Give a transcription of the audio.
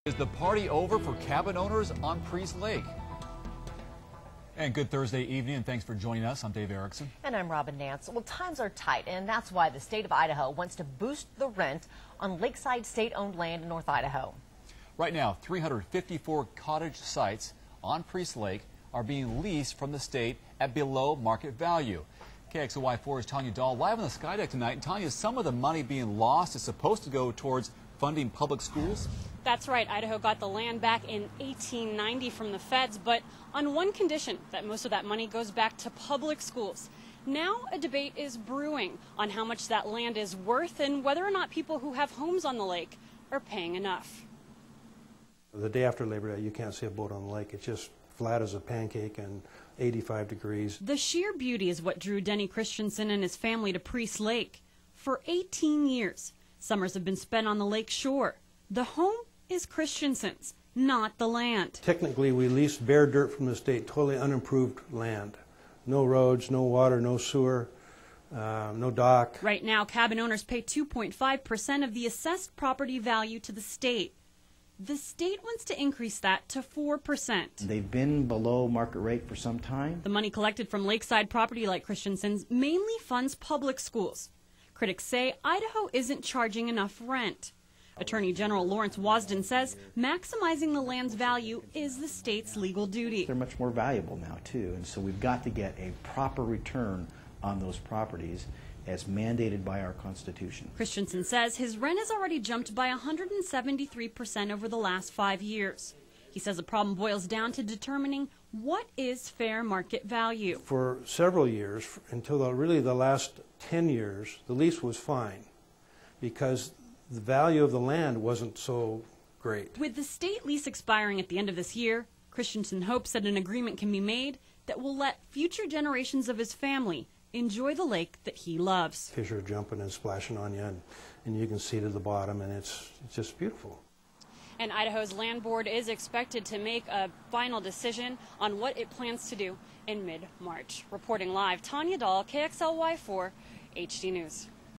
Is the party over for cabin owners on Priest Lake? And good Thursday evening, and thanks for joining us. I'm Dave Erickson. And I'm Robin Nance. Well, times are tight, and that's why the state of Idaho wants to boost the rent on lakeside state-owned land in North Idaho. Right now, 354 cottage sites on Priest Lake are being leased from the state at below market value. KXLY4's Tania Dall live on the Skydeck tonight. And Tania, some of the money being lost is supposed to go towards funding public schools? That's right. Idaho got the land back in 1890 from the feds, but on one condition, that most of that money goes back to public schools. Now a debate is brewing on how much that land is worth and whether or not people who have homes on the lake are paying enough. The day after Labor Day, you can't see a boat on the lake. It's just flat as a pancake and 85 degrees. The sheer beauty is what drew Denny Christensen and his family to Priest Lake. For 18 years, summers have been spent on the lake shore. The home is Christensen's, not the land. Technically, we leased bare dirt from the state, totally unimproved land. No roads, no water, no sewer, no dock. Right now, cabin owners pay 2.5% of the assessed property value to the state. The state wants to increase that to 4%. They've been below market rate for some time. The money collected from lakeside property like Christensen's mainly funds public schools. Critics say Idaho isn't charging enough rent. Attorney General Lawrence Wasden says maximizing the land's value is the state's legal duty. They're much more valuable now, too, and so we've got to get a proper return on those properties as mandated by our Constitution. Christensen says his rent has already jumped by 173% over the last 5 years. He says the problem boils down to determining what is fair market value. For several years, until really the last 10 years, the lease was fine because the value of the land wasn't so great. With the state lease expiring at the end of this year, Christensen hopes that an agreement can be made that will let future generations of his family enjoy the lake that he loves. Fish are jumping and splashing on you, and you can see to the bottom, and it's just beautiful. And Idaho's land board is expected to make a final decision on what it plans to do in mid-March. Reporting live, Tania Dall, KXLY4 HD News.